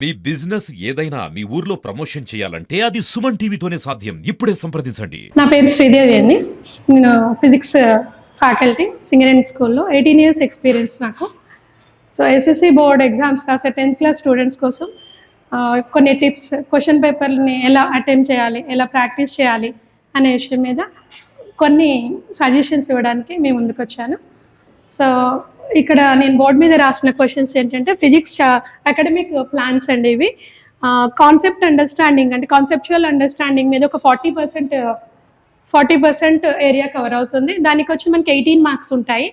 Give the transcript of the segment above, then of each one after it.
మీ business ఏదైనా మీ ఊర్లో promotion చేయాలంటే అది సుమన్ టీవీతోనే సాధ్యం. ఇప్పుడే సంప్రదించండి. నా పేరు శ్రీదేవి అండి. నేను ఫిజిక్స్ ఫ్యాకల్టీ సింగరేణి స్కూల్లో 18 ఇయర్స్ ఎక్స్పీరియన్స్ నాకు. సో ఎస్ఎస్సి బోర్డ్ ఎగ్జామ్స్ రాసే 10th క్లాస్ స్టూడెంట్స్ కోసం కొన్ని టిప్స్, క్వశ్చన్ పేపర్ని ఎలా అటెంప్ట్ చేయాలి, ఎలా ప్రాక్టీస్ చేయాలి అనే విషయం మీద కొన్ని సజెషన్స్ ఇవ్వడానికి మేము ముందుకు వచ్చాను. సో ఇక్కడ నేను బోర్డు మీద రాసిన క్వశ్చన్స్ ఏంటంటే ఫిజిక్స్ అకాడమిక్ ప్లాన్స్ అండి ఇవి. కాన్సెప్ట్ అండర్స్టాండింగ్ అంటే కాన్సెప్చువల్ అండర్స్టాండింగ్ మీద ఒక 40% ఏరియా కవర్ అవుతుంది. దానికి వచ్చి మనకి 18 మార్క్స్ ఉంటాయి.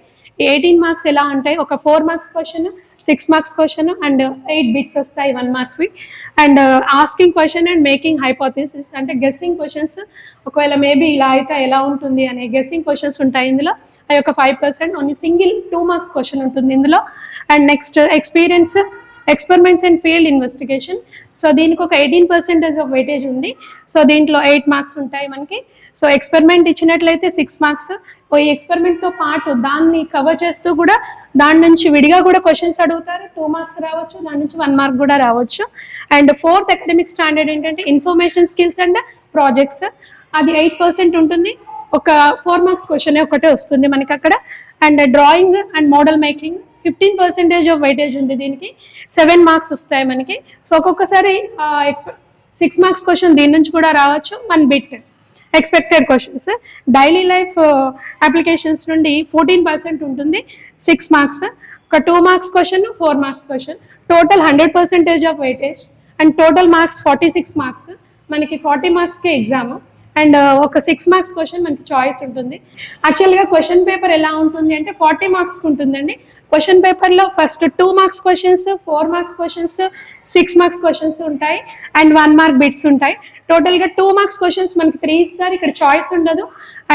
18 మార్క్స్ ఎలా ఉంటాయి, ఒక 4 marks question, 6 marks question and 8 bits వస్తాయి 1 మార్క్స్వి. And asking question and making hypothesis అంటే గెస్సింగ్ క్వశ్చన్స్, ఒకవేళ మేబీ ఇలా అయితే ఎలా ఉంటుంది అనే గెస్సింగ్ క్వశ్చన్స్ ఉంటాయి ఇందులో. అది ఒక 5%. ఓన్లీ సింగిల్ 2 మార్క్స్ క్వశ్చన్ ఉంటుంది ఇందులో. And next experiments and field investigation. So దీనికి ఒక 18% ఆఫ్ వెయిటేజ్ ఉంది. సో దీంట్లో 8 మార్క్స్ ఉంటాయి మనకి. సో ఎక్స్పెరిమెంట్ ఇచ్చినట్లయితే 6 మార్క్స్. ఈ ఎక్స్పెరిమెంట్తో పాటు దాన్ని కవర్ చేస్తూ కూడా దాని నుంచి విడిగా కూడా క్వశ్చన్స్ అడుగుతారు. 2 మార్క్స్ రావచ్చు, దాని నుంచి 1 మార్క్ కూడా రావచ్చు. అండ్ 4th అకాడమిక్ స్టాండర్డ్ ఏంటంటే ఇన్ఫర్మేషన్ స్కిల్స్ అండ్ ప్రాజెక్ట్స్. అది 8% ఉంటుంది. ఒక 4 మార్క్స్ క్వశ్చన్ ఒకటే వస్తుంది మనకి అక్కడ. And drawing and model making 15% of weightage ఉంది దీనికి. 7 మార్క్స్ వస్తాయి మనకి. సో ఒక్కొక్కసారి 6 మార్క్స్ క్వశ్చన్ దీని నుంచి కూడా రావచ్చు. 1 bit expected questions. Daily life applications నుండి 14% ఉంటుంది, 6 మార్క్స్. ఒక 2 marks question, 4 marks question. Total 100% of weightage. And total marks 46 marks. మనకి 40 మార్క్స్కే ఎగ్జామ్. అండ్ ఒక 6 మార్క్స్ క్వశ్చన్ మనకి చాయిస్ ఉంటుంది. యాక్చువల్గా క్వశ్చన్ పేపర్ ఎలా ఉంటుంది అంటే 40 మార్క్స్కి ఉంటుందండి. క్వశ్చన్ పేపర్లో first 2 marks questions, 4 marks questions, 6 marks questions ఉంటాయి అండ్ 1 మార్క్ బిట్స్ ఉంటాయి. టోటల్గా 2 మార్క్స్ క్వశ్చన్స్ మనకి 3 ఇస్తారు, ఇక్కడ చాయిస్ ఉండదు.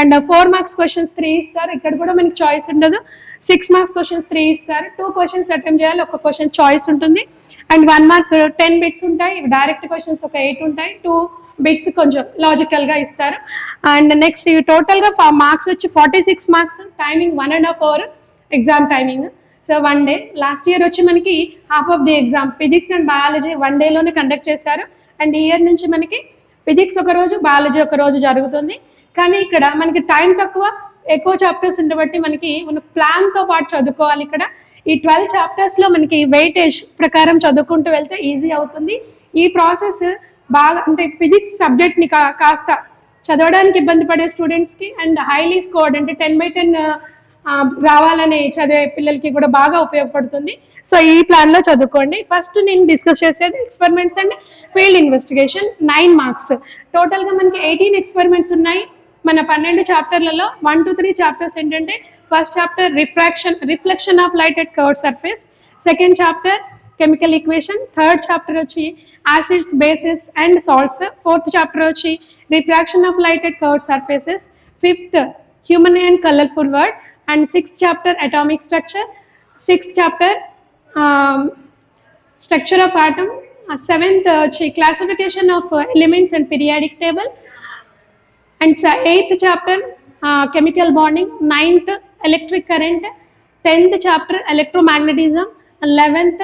అండ్ 4 మార్క్స్ క్వశ్చన్స్ 3 ఇస్తారు, ఇక్కడ కూడా మనకి చాయిస్ ఉండదు. 6 మార్క్స్ క్వశ్చన్స్ 3 ఇస్తారు, 2 క్వశ్చన్స్ అటెంప్ట్ చేయాలి, ఒక క్వశ్చన్ చాయిస్ ఉంటుంది. అండ్ 1 మార్క్ 10 బిట్స్ ఉంటాయి. డైరెక్ట్ క్వశ్చన్స్ ఒక 8 ఉంటాయి, 2 బిట్స్ కొంచెం లాజికల్గా ఇస్తారు. అండ్ నెక్స్ట్ ఇవి టోటల్గా మార్క్స్ వచ్చి 46 marks. Timing 1.5 hour exam timing. So 1 day. Last year వచ్చి మనకి half of the exam physics and biology 1 dayలోనే కండక్ట్ చేశారు. అండ్ ఈ ఇయర్ నుంచి మనకి ఫిజిక్స్ ఒక రోజు, బయాలజీ ఒక రోజు జరుగుతుంది. కానీ ఇక్కడ మనకి టైం తక్కువ, ఎక్కువ చాప్టర్స్ ఉండబట్టి మనకి ప్లాన్తో పాటు చదువుకోవాలి. ఇక్కడ ఈ 12 చాప్టర్స్లో మనకి వెయిటేజ్ ప్రకారం చదువుకుంటూ వెళ్తే ఈజీ అవుతుంది. ఈ ప్రాసెస్ బాగా అంటే ఫిజిక్స్ సబ్జెక్ట్ని కాస్త చదవడానికి ఇబ్బంది పడే స్టూడెంట్స్కి అండ్ హైలీ స్కోర్డ్ అంటే 10/10 రావాలని చదివే పిల్లలకి కూడా బాగా ఉపయోగపడుతుంది. సో ఈ ప్లాన్లో చదువుకోండి. ఫస్ట్ నేను డిస్కస్ చేసేది experiments and field investigation. 9 marks. టోటల్గా మనకి 18 ఎక్స్పెరిమెంట్స్ ఉన్నాయి మన 12 చాప్టర్లలో. 1 to 3 చాప్టర్స్ ఏంటంటే first chapter reflection of light at curved surface. Second chapter chemical equation. Third chapter వచ్చి acids, bases and salts. Fourth chapter వచ్చి refraction of light at curved surfaces. Fifth human and colourful world. And 6th chapter atomic structure. 6th chapter structure of atom. 7th వచ్చి classification of elements and periodic table. And 8th chapter chemical bonding. 9th electric current. 10th chapter electromagnetism. 11th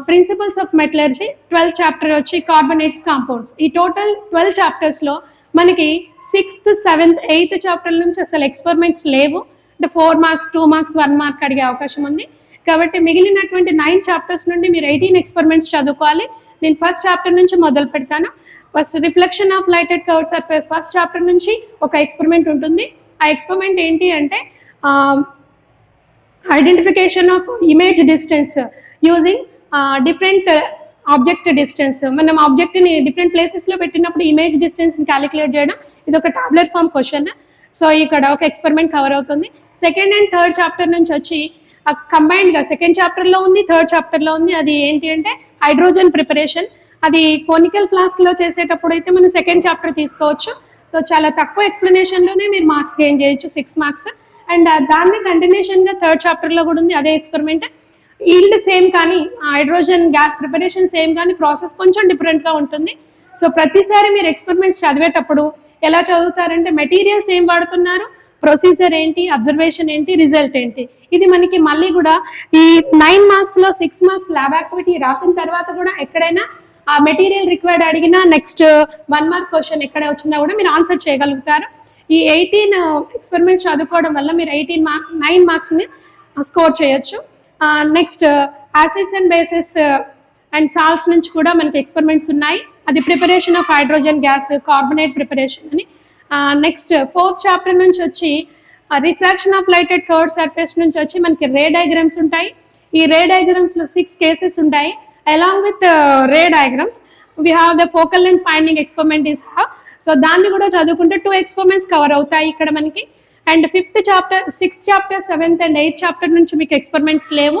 principles of metallurgy. 12th chapter వచ్చి carbonates, compounds. ఈ total 12 చాప్టర్స్లో మనకి 6th, 7th, 8th chapter నుంచి అసలు experiments లేవు. అంటే 4 marks, 2 marks, 1 mark అడిగే అవకాశం ఉంది. కాబట్టి మిగిలినటువంటి 9 చాప్టర్స్ నుండి మీరు 18 ఎక్స్పెరిమెంట్స్ చదువుకోవాలి. నేను ఫస్ట్ చాప్టర్ నుంచి మొదలు పెడతాను. First reflection of light at curved surface first chapter నుంచి ఒక ఎక్స్పెరిమెంట్ ఉంటుంది. ఆ ఎక్స్పెరిమెంట్ ఏంటి అంటే identification of image distance using different object distance. మనం ఆబ్జెక్ట్ని డిఫరెంట్ ప్లేసెస్లో పెట్టినప్పుడు ఇమేజ్ డిస్టెన్స్ని క్యాలిక్యులేట్ చేయడం. ఇది ఒక టాబ్లెట్ ఫామ్ క్వశ్చన్. సో ఇక్కడ ఒక ఎక్స్పెరిమెంట్ కవర్ అవుతుంది. సెకండ్ అండ్ థర్డ్ చాప్టర్ నుంచి వచ్చి కంబైన్డ్గా సెకండ్ చాప్టర్లో ఉంది, థర్డ్ చాప్టర్లో ఉంది. అది ఏంటి అంటే హైడ్రోజన్ ప్రిపరేషన్. అది కోనికల్ ఫ్లాస్క్లో చేసేటప్పుడు అయితే మనం సెకండ్ చాప్టర్ తీసుకోవచ్చు. సో చాలా తక్కువ ఎక్స్ప్లెనేషన్లోనే మీరు మార్క్స్ గెయిన్ చేయొచ్చు, 6 మార్క్స్. అండ్ దాన్ని కంటిన్యూషన్గా థర్డ్ చాప్టర్లో కూడా ఉంది అదే ఎక్స్పెరిమెంట్. ఈల్డ్ సేమ్ కానీ హైడ్రోజన్ గ్యాస్ ప్రిపరేషన్ సేమ్ కానీ ప్రాసెస్ కొంచెం డిఫరెంట్గా ఉంటుంది. సో ప్రతిసారి మీరు ఎక్స్పెరిమెంట్స్ చదివేటప్పుడు ఎలా చదువుతారంటే మెటీరియల్స్ ఏం వాడుతున్నారు, ప్రొసీజర్ ఏంటి, అబ్జర్వేషన్ ఏంటి, రిజల్ట్ ఏంటి. ఇది మనకి మళ్ళీ కూడా ఈ 9 మార్క్స్లో 6 మార్క్స్ ల్యాబ్ యాక్టివిటీ రాసిన తర్వాత కూడా ఎక్కడైనా ఆ మెటీరియల్ రిక్వైర్డ్ అడిగినా నెక్స్ట్ 1 మార్క్ క్వశ్చన్ ఎక్కడ వచ్చినా కూడా మీరు ఆన్సర్ చేయగలుగుతారు. ఈ 18 ఎక్స్పెరిమెంట్స్ చదువుకోవడం వల్ల మీరు 9 మార్క్స్ని స్కోర్ చేయొచ్చు. Next acids and bases and salts నుంచి కూడా మనకి ఎక్స్పెరిమెంట్స్ ఉన్నాయి. అది preparation of hydrogen gas, carbonate preparation అని. నెక్స్ట్ 4th చాప్టర్ నుంచి వచ్చి refraction of light at curved surface నుంచి వచ్చి మనకి రే డయాగ్రామ్స్ ఉంటాయి. ఈ రే డయాగ్రామ్స్లో 6 కేసెస్ ఉంటాయి. Along with ray diagrams we have the focal length finding experiment is so దాన్ని కూడా చదువుకుంటే 2 ఎక్స్పెరిమెంట్స్ కవర్ అవుతాయి ఇక్కడ మనకి. And 5th chapter, 6th chapter, 7th and 8th chapter నుంచి మీకు ఎక్స్పెరిమెంట్స్ లేవు.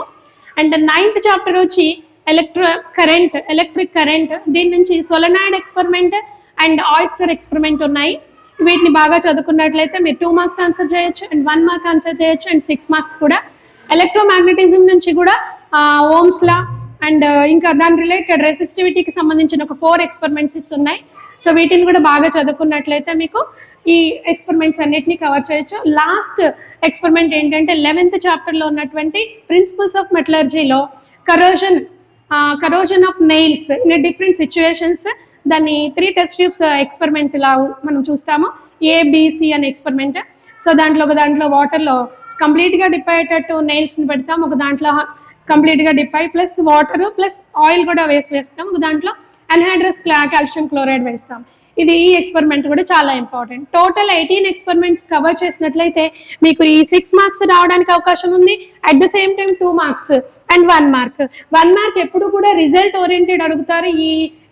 అండ్ 9th చాప్టర్ వచ్చి ఎలక్ట్రిక్ కరెంట్, దీని నుంచి solenoid experiment and oyster experiment ఉన్నాయి. వీటిని బాగా చదువుకున్నట్లయితే మీరు 2 మార్క్స్ ఆన్సర్ చేయొచ్చు అండ్ 1 మార్క్ ఆన్సర్ చేయొచ్చు అండ్ 6 మార్క్స్ కూడా. ఎలక్ట్రోమాగ్నెటిజం నుంచి కూడా ఓమ్స్ లా అండ్ ఇంకా దాని రిలేటెడ్ రెసిస్టివిటీకి సంబంధించిన ఒక 4 ఎక్స్పెరిమెంట్స్ ఉన్నాయి. సో వీటిని కూడా బాగా చదువుకున్నట్లయితే మీకు ఈ ఎక్స్పెరిమెంట్స్ అన్నిటిని కవర్ చేయొచ్చు. లాస్ట్ ఎక్స్పెరిమెంట్ ఏంటంటే 11th చాప్టర్లో ఉన్నటువంటి ప్రిన్సిపల్స్ ఆఫ్ మెటలర్జీలో corrosion of nails in different situations, దాన్ని 3 టెస్ట్ ట్యూబ్స్ ఎక్స్పెరిమెంట్ లా మనం చూస్తాము. ABC అనే ఎక్స్పెరిమెంట్. సో ఒక దాంట్లో వాటర్లో కంప్లీట్గా డిప్ అయ్యేటట్టు నెయిల్స్ని పెడతాం, ఒక దాంట్లో కంప్లీట్గా డిప్ అయ్యి ప్లస్ వాటర్ ప్లస్ ఆయిల్ కూడా వేస్తాం, ఒక దాంట్లో అన్హైడ్రస్ కాల్షియం క్లోరైడ్ వేస్తాం. ఈ ఎక్స్పెరిమెంట్ కూడా చాలా ఇంపార్టెంట్. టోటల్ 18 ఎక్స్పెరిమెంట్స్ కవర్ చేసినట్లయితే మీకు ఈ 6 మార్క్స్ రావడానికి అవకాశం ఉంది. At the same time 2 marks and 1 mark. 1 mark ఎప్పుడు కూడా రిజల్ట్ ఓరియంటెడ్ అడుగుతారు. ఈ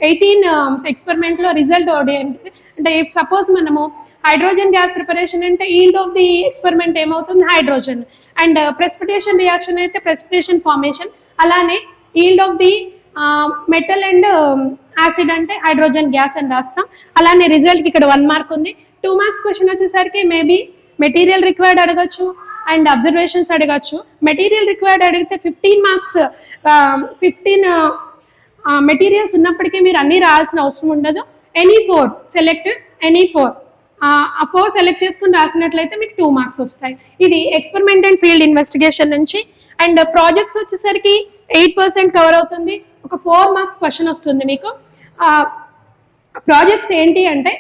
18 ఎక్స్పెరిమెంట్లో రిజల్ట్ ఓరియంటెడ్ అంటే ఇఫ్ సపోజ్ మనము హైడ్రోజన్ గ్యాస్ ప్రిపరేషన్ అంటే ఈల్డ్ ఆఫ్ ది ఎక్స్పెరిమెంట్ ఏమవుతుంది, హైడ్రోజన్. అండ్ ప్రెసిపిటేషన్ రియాక్షన్ అయితే ప్రెసిపిటేషన్ ఫార్మేషన్. అలానే yield of the metal and acid అంటే హైడ్రోజన్ గ్యాస్ అని రాస్తాం. అలానే రిజల్ట్కి ఇక్కడ 1 మార్క్ ఉంది. 2 మార్క్స్ క్వశ్చన్ వచ్చేసరికి మేబీ మెటీరియల్ రిక్వైర్డ్ అడగచ్చు అండ్ అబ్జర్వేషన్స్ అడగచ్చు. మెటీరియల్ రిక్వైర్డ్ అడిగితే 15 మార్క్స్, 15 మెటీరియల్స్ ఉన్నప్పటికీ మీరు అన్నీ రాయాల్సిన అవసరం ఉండదు. ఎనీ 4 సెలెక్ట్, ఎనీ 4 ఆ 4 సెలెక్ట్ చేసుకుని రాసినట్లయితే మీకు 2 మార్క్స్ వస్తాయి. ఇది ఎక్స్పెరిమెంట్ అండ్ ఫీల్డ్ ఇన్వెస్టిగేషన్ నుంచి. అండ్ ప్రాజెక్ట్స్ వచ్చేసరికి 8% కవర్ అవుతుంది. ఒక 4 మార్క్స్ క్వశ్చన్ వస్తుంది మీకు. ప్రాజెక్ట్స్ ఏంటి అంటే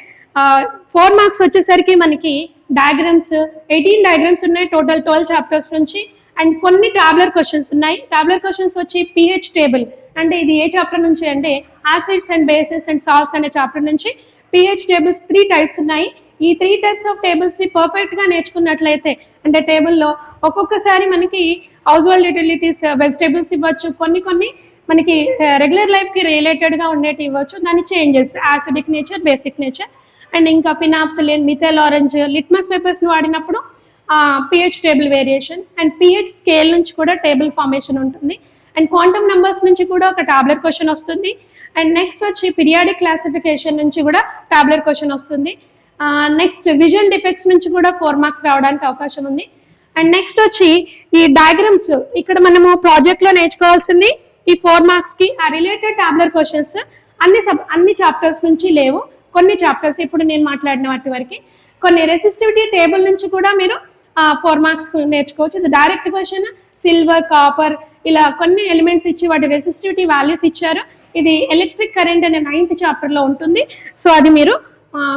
4 మార్క్స్ వచ్చేసరికి మనకి డయాగ్రామ్స్ 18 డయాగ్రామ్స్ ఉన్నాయి టోటల్ 12 చాప్టర్స్ నుంచి. అండ్ కొన్ని టాబ్లర్ క్వశ్చన్స్ ఉన్నాయి. టాబ్లర్ క్వశ్చన్స్ వచ్చి pH టేబుల్ అంటే ఇది ఏ చాప్టర్ నుంచి అంటే acids and bases and salts అనే చాప్టర్ నుంచి. pH టేబుల్స్ 3 టైప్స్ ఉన్నాయి. ఈ 3 టైప్స్ ఆఫ్ టేబుల్స్ని పర్ఫెక్ట్గా నేర్చుకున్నట్లయితే అంటే టేబుల్లో ఒక్కొక్కసారి మనకి హౌస్ హోల్డ్ యూటిలిటీస్ వెజిటేబుల్స్ ఇవ్వచ్చు, కొన్ని మనకి రెగ్యులర్ లైఫ్కి రిలేటెడ్గా ఉండేవి ఇవ్వచ్చు. దాని changes acidic nature, basic nature and ఇంకా ఫినాప్థలిన్, మిథైల్ ఆరెంజ్, లిట్మస్ పేపర్స్ని వాడినప్పుడు pH table variation and pH scale నుంచి కూడా టేబుల్ ఫార్మేషన్ ఉంటుంది. అండ్ క్వాంటమ్ నెంబర్స్ నుంచి కూడా ఒక టాబ్లెట్ క్వశ్చన్ వస్తుంది. అండ్ నెక్స్ట్ వచ్చి పీరియాడిక్ క్లాసిఫికేషన్ నుంచి కూడా టాబ్లెట్ క్వశ్చన్ వస్తుంది. నెక్స్ట్ విజన్ డిఫెక్ట్స్ నుంచి కూడా 4 మార్క్స్ రావడానికి అవకాశం ఉంది. అండ్ నెక్స్ట్ వచ్చి ఈ డయాగ్రామ్స్ ఇక్కడ మనము ప్రాజెక్ట్లో నేర్చుకోవాల్సింది ఈ 4 మార్క్స్కి ఆ రిలేటెడ్ టాబ్లెట్ క్వశ్చన్స్ అన్ని చాప్టర్స్ నుంచి లేవు. కొన్ని చాప్టర్స్ ఇప్పుడు నేను మాట్లాడిన వాటి వరకు. కొన్ని రెసిస్టివిటీ టేబుల్ నుంచి కూడా మీరు 4 మార్క్స్ నేర్చుకోవచ్చు. ఇది డైరెక్ట్ క్వశ్చన్. సిల్వర్, కాపర్ ఇలా కొన్ని ఎలిమెంట్స్ ఇచ్చి వాటి రెసిస్టివిటీ వాల్యూస్ ఇచ్చారు. ఇది ఎలక్ట్రిక్ కరెంట్ అనే 9th చాప్టర్లో ఉంటుంది. సో అది మీరు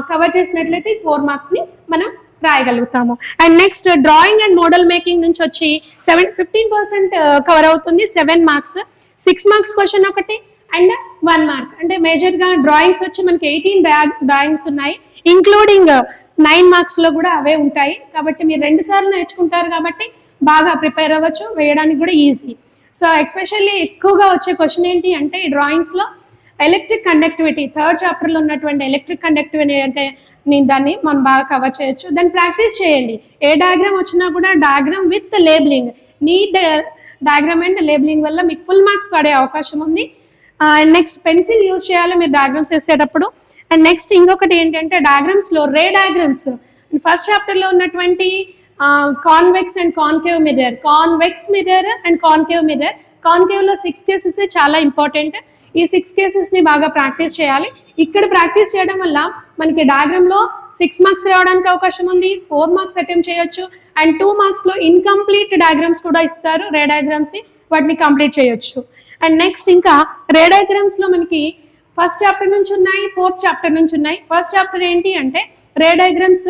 కవర్ చేసినట్లయితే 4 మార్క్స్ని మనం రాయగలుగుతాము. And next drawing and model making నుంచి వచ్చి 15% కవర్ అవుతుంది. 7 మార్క్స్. 6 మార్క్స్ క్వశ్చన్ ఒకటి అండ్ 1 మార్క్. అంటే మేజర్గా డ్రాయింగ్స్ వచ్చి మనకి 18 డ్రాయింగ్స్ ఉన్నాయి, ఇంక్లూడింగ్ 9 మార్క్స్లో కూడా అవే ఉంటాయి. కాబట్టి మీరు 2 సార్లు నేర్చుకుంటారు కాబట్టి బాగా ప్రిపేర్ అవ్వచ్చు, వేయడానికి కూడా ఈజీ. సో ఎస్పెషల్లీ ఎక్కువగా వచ్చే క్వశ్చన్ ఏంటి అంటే ఈ డ్రాయింగ్స్లో ఎలక్ట్రిక్ కండక్టివిటీ 3rd చాప్టర్లో ఉన్నటువంటి ఎలక్ట్రిక్ కండక్టివిటీ అంటే దాన్ని మనం బాగా కవర్ చేయొచ్చు. దాన్ని ప్రాక్టీస్ చేయండి. ఏ డయాగ్రామ్ వచ్చినా కూడా diagram with labelling, neat diagram and labelling వల్ల మీకు ఫుల్ మార్క్స్ పడే అవకాశం ఉంది. అండ్ నెక్స్ట్ పెన్సిల్ యూజ్ చేయాలి మీరు డయాగ్రామ్స్ వేసేటప్పుడు. అండ్ నెక్స్ట్ ఇంకొకటి ఏంటంటే డయాగ్రామ్స్లో రే డయాగ్రామ్స్ 1st చాప్టర్లో ఉన్నటువంటి convex and concave mirror, convex mirror and concave mirror. కాన్కేవ్లో 6 కేసెస్ చాలా ఇంపార్టెంట్. ఈ 6 కేసెస్ని బాగా ప్రాక్టీస్ చేయాలి. ఇక్కడ ప్రాక్టీస్ చేయడం వల్ల మనకి డయాగ్రామ్లో 6 మార్క్స్ రావడానికి అవకాశం ఉంది, 4 మార్క్స్ అటెంప్ట్ చేయొచ్చు, అండ్ 2 మార్క్స్లో ఇన్కంప్లీట్ డయాగ్రామ్స్ కూడా ఇస్తారు, రే డయాగ్రామ్స్, వాటిని కంప్లీట్ చేయొచ్చు. అండ్ నెక్స్ట్ ఇంకా రే డయాగ్రామ్స్లో మనకి ఫస్ట్ చాప్టర్ నుంచి ఉన్నాయి, 4th చాప్టర్ నుంచి ఉన్నాయి. ఫస్ట్ చాప్టర్ ఏంటి అంటే రే డయాగ్రామ్స్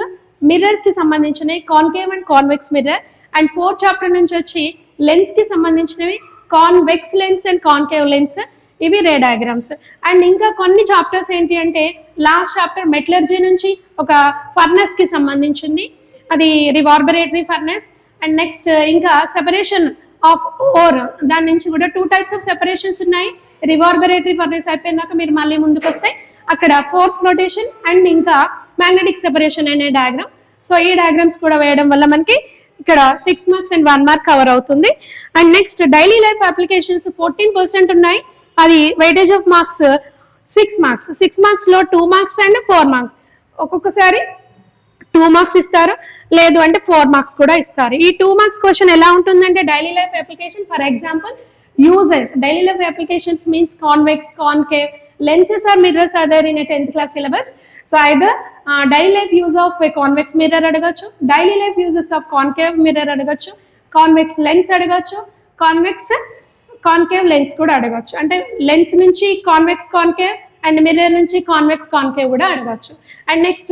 మిర్రర్స్కి సంబంధించినవి, concave and convex mirror. And 4th chapter నుంచి వచ్చి లెన్స్కి సంబంధించినవి, convex lens and concave lens, ఇవి రే డయాగ్రామ్స్. అండ్ ఇంకా కొన్ని చాప్టర్స్ ఏంటి అంటే లాస్ట్ చాప్టర్ మెటలర్జీ నుంచి ఒక ఫర్నెస్కి సంబంధించింది, అది రివార్బరేటరీ ఫర్నెస్. అండ్ నెక్స్ట్ ఇంకా సెపరేషన్ ఆఫ్ ఓర్, దాని నుంచి కూడా 2 types ఆఫ్ సెపరేషన్స్ ఉన్నాయి. రివార్బరేటరీ ఫర్నెస్ అయిపోయినాక మీరు మళ్ళీ ముందుకు వస్తే అక్కడ 4th ఫ్లోటేషన్ అండ్ ఇంకా మ్యాగ్నెటిక్ సెపరేషన్ అనే డయాగ్రామ్. సో ఈ డయాగ్రామ్స్ కూడా వేయడం వల్ల మనకి ఇక్కడ 6 మార్క్స్ అండ్ 1 మార్క్ కవర్ అవుతుంది. And next daily life applications 14% ఉన్నాయి, అది weightage of marks 6 marks. 6 మార్క్స్లో 2 marks and 4 marks, ఒక్కొక్కసారి 2 మార్క్స్ ఇస్తారు, లేదు అంటే 4 మార్క్స్ కూడా ఇస్తారు. ఈ 2 మార్క్స్ క్వశ్చన్ ఎలా ఉంటుందంటే daily life application, for example uses, daily life applications means convex, concave, lenses or mirrors are there in a 10th class syllabus. So either daily life use of a convex mirror అడగచ్చు, daily life uses of concave mirror అడగచ్చు, convex lens అడగచ్చు, concave lens కూడా అడగచ్చు. అంటే lens నుంచి convex concave and mirror నుంచి convex concave కూడా అడగచ్చు. And next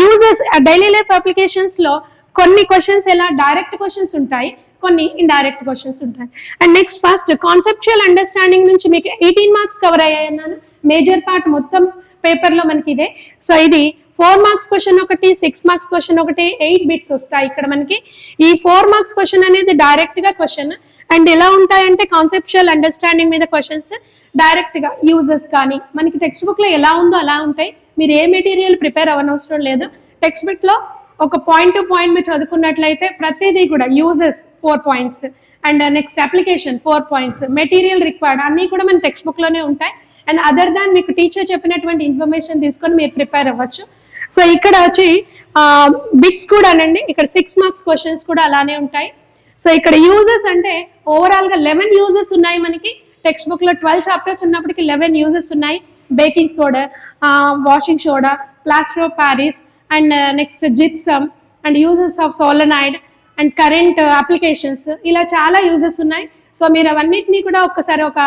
uses daily life అప్లికేషన్స్లో కొన్ని క్వశ్చన్స్ ఎలా డైరెక్ట్ క్వశ్చన్స్ ఉంటాయి, కొన్ని ఇండైరెక్ట్ క్వశ్చన్స్ ఉంటాయి. And next first conceptual understanding నుంచి మీకు 18 మార్క్స్ కవర్ అయ్యాయి అన్నాను. మేజర్ పార్ట్ మొత్తం పేపర్లో మనకి ఇదే. సో ఇది 4 మార్క్స్ క్వశ్చన్ ఒకటి, 6 మార్క్స్ క్వశ్చన్ ఒకటి, 8 బిట్స్ వస్తాయి ఇక్కడ మనకి. ఈ 4 మార్క్స్ క్వశ్చన్ అనేది డైరెక్ట్గా క్వశ్చన్. అండ్ ఎలా ఉంటాయంటే కాన్సెప్చువల్ అండర్స్టాండింగ్ మీద క్వశ్చన్స్ డైరెక్ట్గా యూజెస్ కానీ మనకి టెక్స్ట్ బుక్లో ఎలా ఉందో అలా ఉంటాయి. మీరు ఏ మెటీరియల్ ప్రిపేర్ అవ్వనవసరం లేదు. టెక్స్ట్ బుక్లో ఒక పాయింట్ టు పాయింట్ మీరు చదువుకున్నట్లయితే ప్రతిదీ కూడా uses 4 points and next application 4 points, material required అన్నీ కూడా మన టెక్స్ట్ బుక్లోనే ఉంటాయి. అండ్ అదర్ దాన్ మీకు టీచర్ చెప్పినటువంటి ఇన్ఫర్మేషన్ తీసుకొని మీరు ప్రిపేర్ అవ్వచ్చు. సో ఇక్కడ వచ్చి బిట్స్ కూడా అనండి, ఇక్కడ 6 మార్క్స్ క్వశ్చన్స్ కూడా అలానే ఉంటాయి. సో ఇక్కడ యూజెస్ అంటే ఓవరాల్గా 11 యూజెస్ ఉన్నాయి మనకి. టెక్స్ట్ బుక్లో 12 చాప్టర్స్ ఉన్నప్పటికీ 11 యూజెస్ ఉన్నాయి. Baking soda, washing soda, plaster of Paris, and next gypsum, and uses of solenoid, and current applications, ఇలా చాలా యూజెస్ ఉన్నాయి. సో మీరు అవన్నిటినీ కూడా ఒక్కసారి ఒక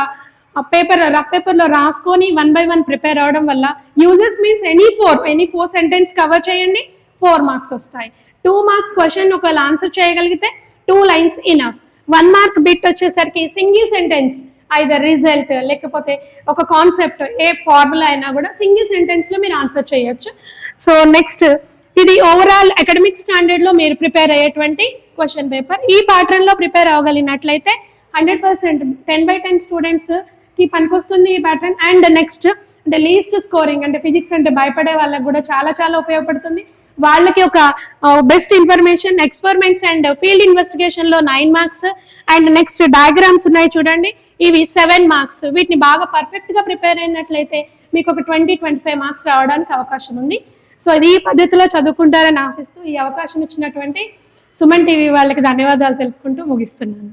రఫ్ పేపర్లో రాసుకొని 1 by 1 ప్రిపేర్ అవ్వడం వల్ల uses means any four sentence cover చేయండి, 4 మార్క్స్ వస్తాయి. 2 మార్క్స్ క్వశ్చన్ ఒకవేళ ఆన్సర్ చేయగలిగితే 2 లైన్స్ ఇనఫ్. 1 మార్క్ బిట్ వచ్చేసరికి సింగిల్ సెంటెన్స్, ఐదర్ రిజల్ట్ లేకపోతే ఒక కాన్సెప్ట్, ఏ ఫార్ములా అయినా కూడా సింగిల్ సెంటెన్స్లో మీరు ఆన్సర్ చేయొచ్చు. సో నెక్స్ట్ ఇది ఓవరాల్ అకాడమిక్ స్టాండర్డ్లో మీరు ప్రిపేర్ అయ్యేటువంటి క్వశ్చన్ పేపర్. ఈ ప్యాటర్న్లో ప్రిపేర్ అవ్వగలిగినట్లయితే 100% 10 by 10 స్టూడెంట్స్కి పనికొస్తుంది ఈ ప్యాటర్న్. అండ్ నెక్స్ట్ అంటే లీస్ట్ స్కోరింగ్, అంటే ఫిజిక్స్ అంటే భయపడే వాళ్ళకి కూడా చాలా చాలా ఉపయోగపడుతుంది. వాళ్ళకి ఒక best information, experiments and field ఇన్వెస్టిగేషన్లో 9 మార్క్స్, అండ్ నెక్స్ట్ డయాగ్రామ్స్ ఉన్నాయి చూడండి, ఇవి 7 మార్క్స్. వీటిని బాగా పర్ఫెక్ట్గా ప్రిపేర్ అయినట్లయితే మీకు ఒక 20-25 మార్క్స్ రావడానికి అవకాశం ఉంది. సో ఇది ఈ పద్ధతిలో చదువుకుంటారని ఆశిస్తూ ఈ అవకాశం ఇచ్చినటువంటి సుమన్ టీవీ వాళ్ళకి ధన్యవాదాలు తెలుపుకుంటూ ముగిస్తున్నాను.